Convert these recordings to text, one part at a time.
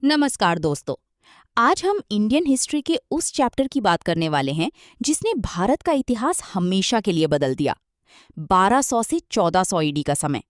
नमस्कार दोस्तों। आज हम इंडियन हिस्ट्री के उस चैप्टर की बात करने वाले हैं जिसने भारत का इतिहास हमेशा के लिए बदल दिया। 1200 से 1400 ईडी का समय।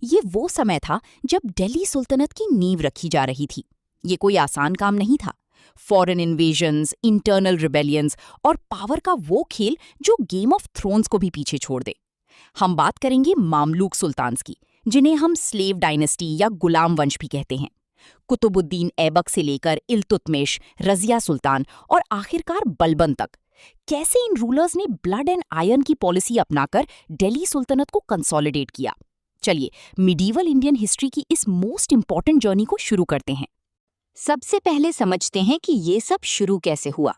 ये वो समय था जब दिल्ली सुल्तनत की नींव रखी जा रही थी। ये कोई आसान काम नहीं था। फॉरेन इन्वेजन्स, इंटरनल रिबेलियंस और पावर का वो खेल जो गेम ऑफ थ्रोन्स को भी पीछे छोड़ दे। हम बात करेंगे मामलूक सुल्तान्स की, जिन्हें हम स्लेव डायनेस्टी या गुलाम वंश भी कहते हैं। कुतुबुद्दीन ऐबक से लेकर इल्तुतमिश, रजिया सुल्तान और आखिरकार बलबन तक, कैसे इन रूलर्स ने ब्लड एंड आयरन की पॉलिसी अपनाकर दिल्ली सुल्तनत को कंसोलिडेट किया। चलिए मिडीवल इंडियन हिस्ट्री की इस मोस्ट इंपॉर्टेंट जर्नी को शुरू करते हैं। सबसे पहले समझते हैं कि ये सब शुरू कैसे हुआ।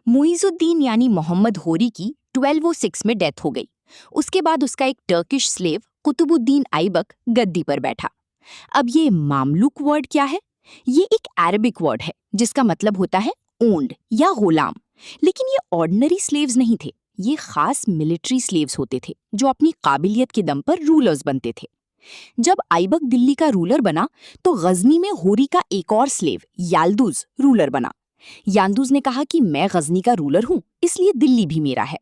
मुइजुद्दीन यानी मोहम्मद होरी की 1206 में डेथ हो गई। उसके बाद उसका एक टर्किश स्लेव कुतुबुद्दीन ऐबक गद्दी पर बैठा। अब ये मामलुक वर्ड क्या है? ये एक अरबिक वर्ड है जिसका मतलब होता है ओन्ड या गुलाम। लेकिन ये ऑर्डिनरी स्लेव्स नहीं थे, ये खास मिलिट्री स्लेव्स होते थे जो अपनी काबिलियत के दम पर रूलर्स बनते थे। जब ऐबक दिल्ली का रूलर बना तो गजनी में होरी का एक और स्लेव याल्दुज रूलर बना। याल्दुज ने कहा कि मैं गजनी का रूलर हूं, इसलिए दिल्ली भी मेरा है।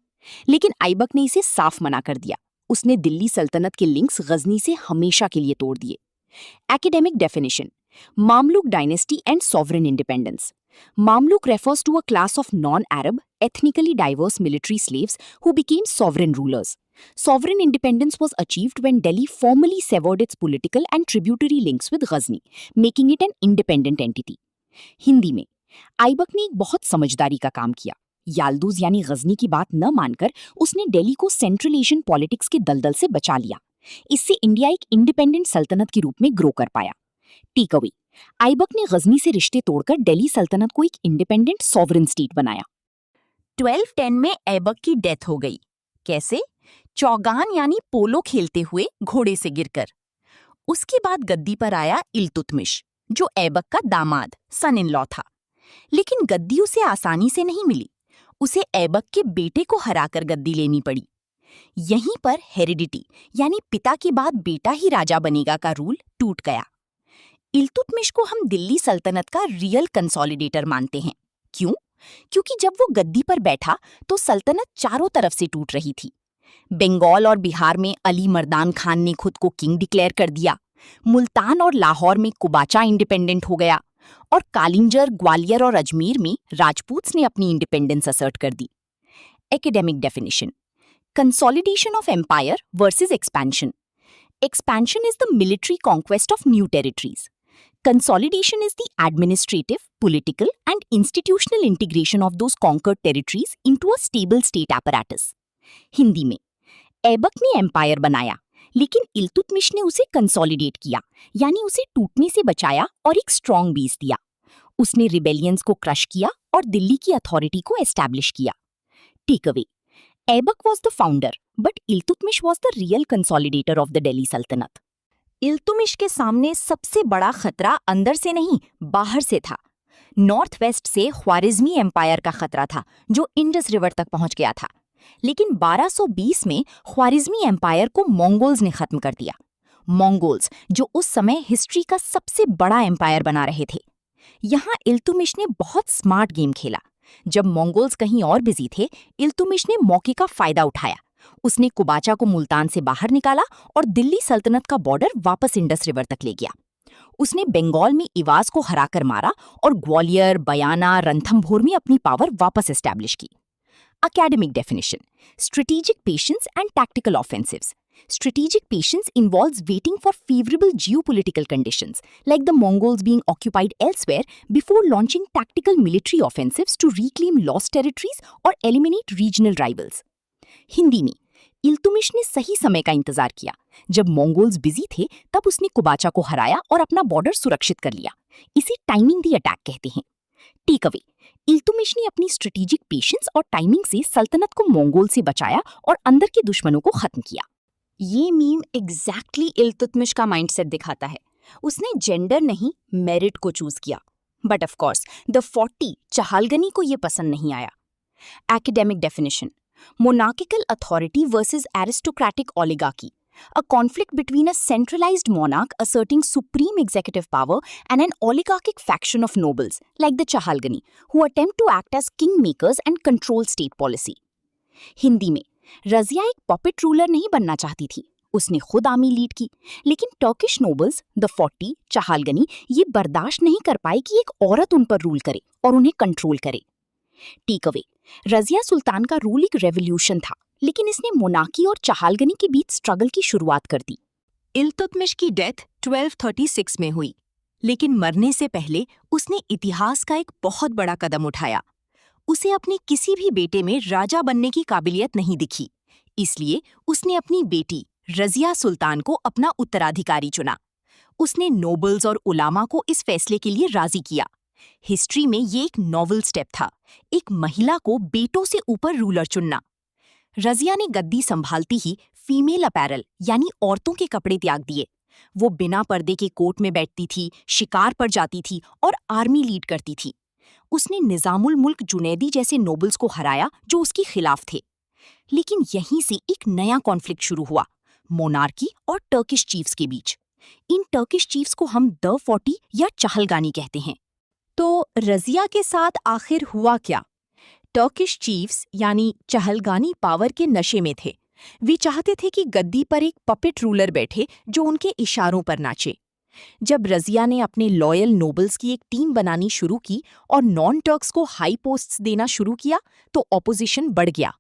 लेकिन ऐबक ने इसे साफ मना कर दिया। उसने दिल्ली सल्तनत के लिंक्स गजनी से हमेशा के लिए तोड़ दिए। Academic definition: Mamluk dynasty and sovereign independence. Mamluk refers to a class of non-Arab, ethnically diverse military slaves who became sovereign rulers. Sovereign independence was achieved when Delhi formally severed its political and tributary links with Ghazni, making it an independent entity. Hindi में ऐबक ने एक बहुत समझदारी का काम किया। याल्दुज यानी गजनी की बात न मानकर उसने दिल्ली को सेंट्रल एशियन पॉलिटिक्स के दलदल से बचा लिया। इससे इंडिया एक इंडिपेंडेंट सल्तनत के रूप में ग्रो कर पाया। टेक अवे: ऐबक ने गजनी से रिश्ते तोड़कर दिल्ली सल्तनत को एक इंडिपेंडेंट सॉवरेन स्टेट बनाया। 1210 में ऐबक की डेथ हो गई। कैसे? चौगान यानी पोलो खेलते हुए घोड़े से गिरकर। उसके बाद गद्दी पर आया इल्तुतमिश, जो ऐबक का दामाद सन इन लॉ था। लेकिन गद्दी उसे आसानी से नहीं मिली। उसे ऐबक के बेटे को हराकर गद्दी लेनी पड़ी। यहीं पर हेरिडिटी यानी पिता के बाद बेटा ही राजा बनेगा का रूल टूट गया। इल्तुतमिश को हम दिल्ली सल्तनत का रियल कंसोलिडेटर मानते हैं। क्यों? क्योंकि जब वो गद्दी पर बैठा तो सल्तनत चारों तरफ से टूट रही थी। बंगाल और बिहार में अली मर्दान खान ने खुद को किंग डिक्लेयर कर दिया। मुल्तान और लाहौर में कुबाचा इंडिपेंडेंट हो गया और कालिंजर, ग्वालियर और अजमेर में राजपूत्स ने अपनी इंडिपेंडेंस असर्ट कर दी। Academic definition: Consolidation of empire versus expansion. Expansion is the military conquest of new territories. Consolidation is the administrative, political, and institutional integration of those conquered territories into a stable state apparatus. Hindi में ऐबक ने empire बनाया, लेकिन इल्तुतमिश ने उसे consolidate किया, यानी उसे टूटने से बचाया और एक स्ट्रॉन्ग बेस दिया। उसने रिबेलियंस को क्रश किया और दिल्ली की अथॉरिटी को एस्टैब्लिश किया। Take away: Aibak was the founder, but Iltutmish was the real consolidator of the Delhi Sultanate. Iltutmish के सामने सबसे बड़ा खतरा अंदर से नहीं, बाहर से था। नॉर्थ वेस्ट से ख्वारिज़मी एम्पायर का खतरा था, जो इंडस रिवर तक पहुंच गया था। लेकिन 1220 में ख्वारिज़मी एम्पायर को मंगोल्स ने खत्म कर दिया। मंगोल्स, जो उस समय हिस्ट्री का सबसे बड़ा एम्पायर बना रहे थे। यहाँ इल्तुतमिश ने बहुत स्मार्ट गेम खेला। जब मंगोल्स कहीं और बिजी थे, इल्तुतमिश ने मौके का फायदा उठाया। उसने कुबाचा को मुल्तान से बाहर निकाला और दिल्ली सल्तनत का बॉर्डर वापस इंडस रिवर तक ले गया। उसने बंगाल में इवाज को हराकर मारा और ग्वालियर, बयाना, रणथंभोर में अपनी पावर वापस एस्टैब्लिश की। Academic definition: strategic patience and tactical offensives. Strategic patience involves waiting for favorable geopolitical conditions, like the Mongols being occupied elsewhere, before launching tactical military offensives to reclaim lost territories or eliminate regional rivals. Hindi में इल्तुतमिश ने सही समय का इंतजार किया। जब Mongols busy थे, तब उसने कुबाचा को हराया और अपना बॉर्डर सुरक्षित कर लिया। इसे टाइमिंग दी अटैक कहते हैं। टेक अवे: इल्तुतमिश ने अपनी स्ट्रेटेजिक पेशेंस और टाइमिंग से सल्तनत को मंगोल से बचाया और अंदर के दुश्मनों को खत्म किया। ये मीम एग्जैक्टली इल्तुतमिश का माइंडसेट दिखाता है। उसने जेंडर नहीं, मेरिट को चूज किया। बट ऑफ कोर्स द 40 चहालगनी को ये पसंद नहीं आया। Academic definition: monarchical authority versus aristocratic oligarchy. a conflict between a centralized monarch asserting supreme executive power and an oligarchic faction of nobles like the Chahalgani who attempt to act as kingmakers and control state policy. Hindi में रजिया एक पॉपेट ruler नहीं बनना चाहती थी, उसने खुद army lead की, लेकिन टर्किश नोबल्स द 40 चहालगनी ये बर्दाश्त नहीं कर पाए कि एक औरत उन पर रूल करे और उन्हें कंट्रोल करे। टेक अवे, रजिया सुल्तान का रूल एक रेवोल्यूशन था, लेकिन इसने मोनार्की और चहालगनी के बीच स्ट्रगल की शुरुआत कर दी। इल्तुतमिश की डेथ 1236 में हुई, लेकिन मरने से पहले उसने इतिहास का एक बहुत बड़ा कदम उठाया। उसे अपने किसी भी बेटे में राजा बनने की काबिलियत नहीं दिखी, इसलिए उसने अपनी बेटी रजिया सुल्तान को अपना उत्तराधिकारी चुना। उसने नोबल्स और उलामा को इस फैसले के लिए राजी किया। हिस्ट्री में ये एक नॉवल स्टेप था, एक महिला को बेटों से ऊपर रूलर चुनना। रजिया ने गद्दी संभालती ही फीमेल अपैरल यानी औरतों के कपड़े त्याग दिए। वो बिना पर्दे के कोर्ट में बैठती थी, शिकार पर जाती थी और आर्मी लीड करती थी। उसने निजामुल मुल्क जुनैदी जैसे नोबल्स को हराया जो उसके खिलाफ थे। लेकिन यहीं से एक नया कॉन्फ्लिक्ट शुरू हुआ, मोनार्की और टर्किश चीफ्स के बीच। इन टर्किश चीफ्स को हम द 40 या चहलगानी कहते हैं। तो रजिया के साथ आखिर हुआ क्या? टर्किश चीफ्स यानी चहलगानी पावर के नशे में थे। वे चाहते थे कि गद्दी पर एक पपेट रूलर बैठे जो उनके इशारों पर नाचे। जब रजिया ने अपने लॉयल नोबल्स की एक टीम बनानी शुरू की और नॉन टर्क्स को हाई पोस्ट्स देना शुरू किया तो ऑपोजिशन बढ़ गया।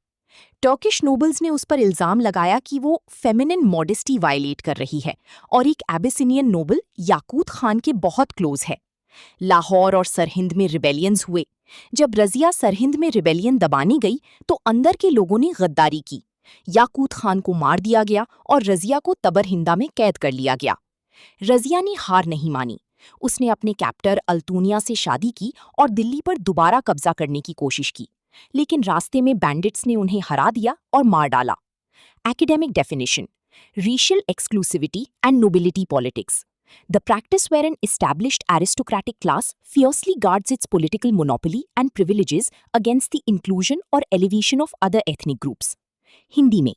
टर्किश नोबल्स ने उस पर इल्जाम लगाया कि वो फेमिनिन मॉडेस्टी वायलेट कर रही है और एक एबिसिनियन नोबल याकूत खान के बहुत क्लोज है। लाहौर और सरहिंद में रिबेलियंस हुए। जब रजिया सरहिंद में रिबेलियन दबानी गई तो अंदर के लोगों ने गद्दारी की। याकूत खान को मार दिया गया और रजिया को तबर हिंदा में कैद कर लिया गया। रजिया ने हार नहीं मानी। उसने अपने कैप्टर अल्तूनिया से शादी की और दिल्ली पर दोबारा कब्जा करने की कोशिश की, लेकिन रास्ते में बैंडिट्स ने उन्हें हरा दिया और मार डाला। Academic definition: racial exclusivity and nobility politics, the practice where an established aristocratic class fiercely guards its political monopoly and privileges against the inclusion or elevation of other ethnic groups. Hindi में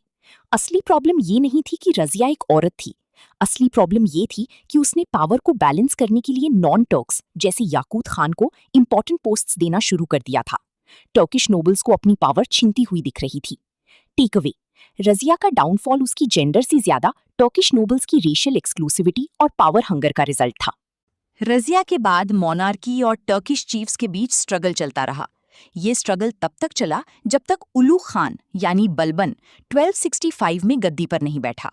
असली problem ये नहीं थी कि रजिया एक औरत थी, असली प्रॉब्लम ये थी कि उसने पावर को बैलेंस करने के लिए नॉन टर्क्स जैसे याकूत खान को इंपॉर्टेंट पोस्ट्स देना शुरू कर दिया था। टर्किश नोबल्स को अपनी पावर छीनती हुई दिख रही थी। टेक अवे: रजिया का डाउनफॉल उसकी जेंडर से ज्यादा टर्किश नोबल्स की रेशियल एक्सक्लूसिविटी और पावर हंगर का रिजल्ट था। रजिया के बाद मोनार्की और टर्किश चीफ्स के बीच स्ट्रगल चलता रहा। ये स्ट्रगल तब तक चला जब तक उलू खान यानी बलबन 1265 में गद्दी पर नहीं बैठा।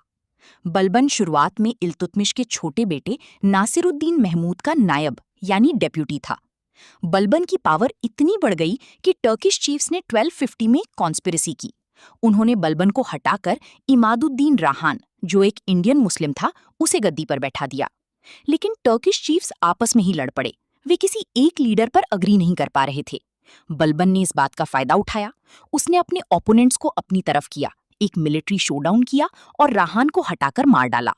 बलबन शुरुआत में इल्तुतमिश के छोटे बेटे नासिरुद्दीन महमूद का नायब यानी डेप्यूटी था। बलबन की पावर इतनी बढ़ गई कि टर्किश चीफ्स ने 1250 में कॉन्स्पिरेसी की। उन्होंने बलबन को हटाकर इमादुद्दीन राहान, जो एक इंडियन मुस्लिम था, उसे गद्दी पर बैठा दिया। लेकिन टर्किश चीफ्स आपस में ही लड़ पड़े। वे किसी एक लीडर पर अग्री नहीं कर पा रहे थे। बलबन ने इस बात का फायदा उठाया। उसने अपने ओपोनेंट्स को अपनी तरफ किया, एक मिलिट्री शोडाउन किया और राहान को हटाकर मार डाला।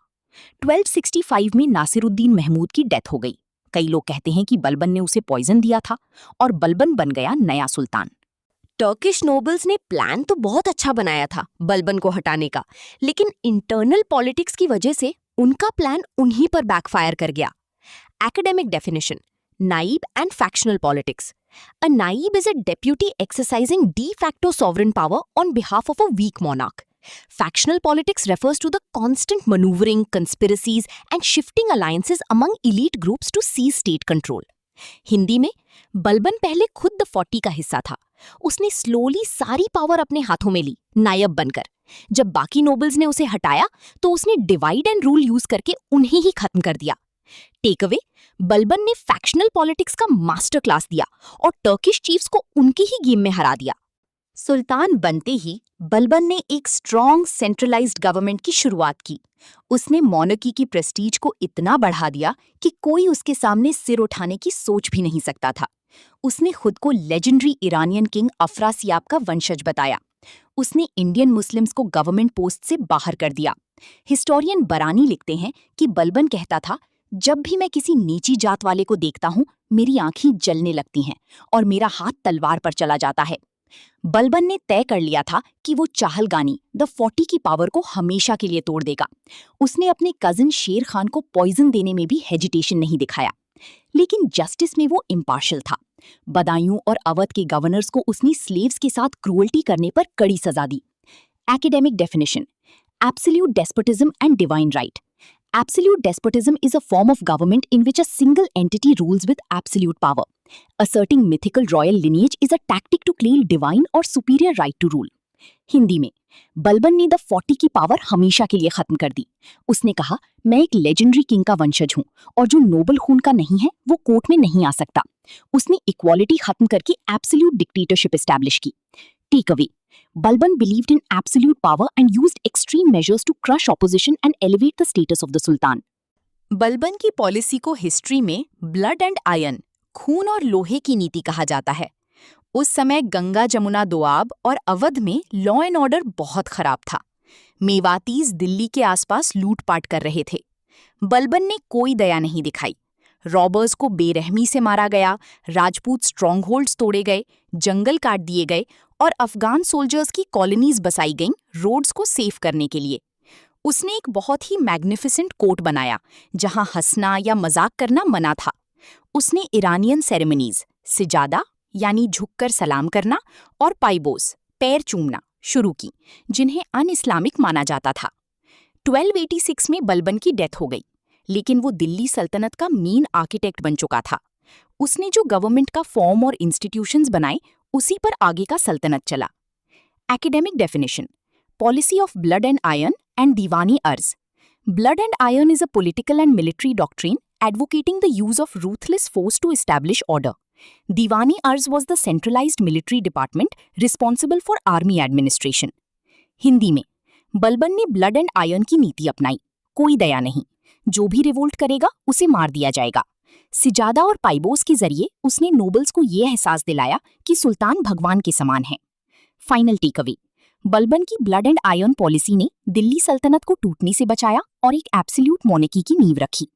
1265 में नासिरुद्दीन महमूद की डेथ हो गई। कई लोग कहते हैं कि बलबन ने उसे पॉइजन दिया था और बलबन बन गया नया सुल्तान। टर्किश नोबल्स ने प्लान तो बहुत अच्छा बनाया था बलबन को हटाने का, लेकिन इंटरनल पॉलिटिक्स की वजह से उनका प्लान उन्हीं पर बैकफायर कर गया। Academic definition: naib and factional politics. A naib is a deputy exercising de facto sovereign power on behalf of a weak monarch. Factional politics refers to the constant maneuvering, conspiracies, and shifting alliances among elite groups to seize state control. Hindi में बलबन पहले खुद the 40 का हिस्सा था। उसने slowly सारी power अपने हाथों में ली, नायब बनकर। जब बाकी नोबल्स ने उसे हटाया तो उसने डिवाइड एंड रूल यूज करके उन्हें ही खत्म कर दिया। टेक अवे: बलबन ने फैक्शनल पॉलिटिक्स का मास्टर क्लास दिया और टर्किश चीफ्स को उनकी ही गेम में हरा दिया। सुल्तान बनते ही बलबन ने एक स्ट्रॉन्ग सेंट्रलाइज्ड गवर्नमेंट की शुरुआत की। उसने मोनार्की की प्रेस्टीज को इतना बढ़ा दिया कि कोई उसके सामने सिर उठाने की सोच भी नहीं सकता था। उसने खुद को लेजेंडरी ईरानियन किंग अफरासियाब का वंशज बताया। उसने इंडियन मुस्लिम्स को गवर्नमेंट पोस्ट से बाहर कर दिया। हिस्टोरियन बरानी लिखते हैं कि बलबन कहता था, जब भी मैं किसी नीची जात वाले को देखता हूँ, मेरी आंखें जलने लगती हैं और मेरा हाथ तलवार पर चला जाता है। बलबन ने तय कर लिया था कि वो चाहलगानी द 40 की पावर को हमेशा के लिए तोड़ देगा। उसने अपने कजिन शेर खान को पॉइजन देने में भी हेजिटेशन नहीं दिखाया। लेकिन जस्टिस में वो इम्पार्शियल था। बदायूं और अवध के गवर्नर्स को उसने स्लेव्स के साथ क्रूअल्टी करने पर कड़ी सजा दी। Academic definition: absolute despotism and divine right. Absolute despotism is a form of government in which a single entity rules with absolute power. Asserting mythical royal lineage is a tactic to claim divine or superior right to rule. Hindi में बलबन ने the 40 की power हमेशा के लिए खत्म कर दी। उसने कहा, मैं एक लेजेंडरी किंग का वंशज हूं और जो नोबल खून का नहीं है वो कोर्ट में नहीं आ सकता। उसने इक्वालिटी खत्म करके एब्सोल्यूट डिक्टेटरशिप एस्टैब्लिश की। Take away: Balban believed in absolute power and used extreme measures to crush opposition and elevate the status of the Sultan. Balban की पॉलिसी को हिस्ट्री में ब्लड एंड आयरन, खून और लोहे की नीति कहा जाता है। उस समय गंगा जमुना दोआब और अवध में लॉ एंड ऑर्डर बहुत खराब था। मेवातीज दिल्ली के आसपास लूटपाट कर रहे थे। बलबन ने कोई दया नहीं दिखाई। रॉबर्स को बेरहमी से मारा गया, राजपूत स्ट्रॉन्गहोल्ड्स तोड़े गए, जंगल काट दिए गए और अफगान सोल्जर्स की कॉलोनीज बसाई गईं रोड्स को सेफ करने के लिए। उसने एक बहुत ही मैग्निफिसेंट कोर्ट बनाया जहां हंसना या मजाक करना मना था। उसने ईरानियन सेरेमनीज, सिजादा यानी झुककर सलाम करना और पाइबोस, पैर चूमना शुरू की, जिन्हें अन इस्लामिक माना जाता था। 1286 में बलबन की डेथ हो गई, लेकिन वो दिल्ली सल्तनत का मेन आर्किटेक्ट बन चुका था। उसने जो गवर्नमेंट का फॉर्म और इंस्टीट्यूशंस बनाए, उसी पर आगे का सल्तनत चला। Academic definition: policy of blood and iron and diwani arz. Blood and iron is a political and military doctrine advocating the use of ruthless force to establish order. Diwani Arz was the centralized military department responsible for army administration. Hindi में बलबन ने blood and iron की नीति अपनाई। कोई दया नहीं, जो भी revolt करेगा उसे मार दिया जाएगा। सिजादा और पाइबोस के जरिए उसने नोबल्स को ये एहसास दिलाया कि सुल्तान भगवान के समान है। फाइनल टेकअवे: बलबन की ब्लड एंड आयरन पॉलिसी ने दिल्ली सल्तनत को टूटने से बचाया और एक एब्सोल्यूट मोनेकी की नींव रखी।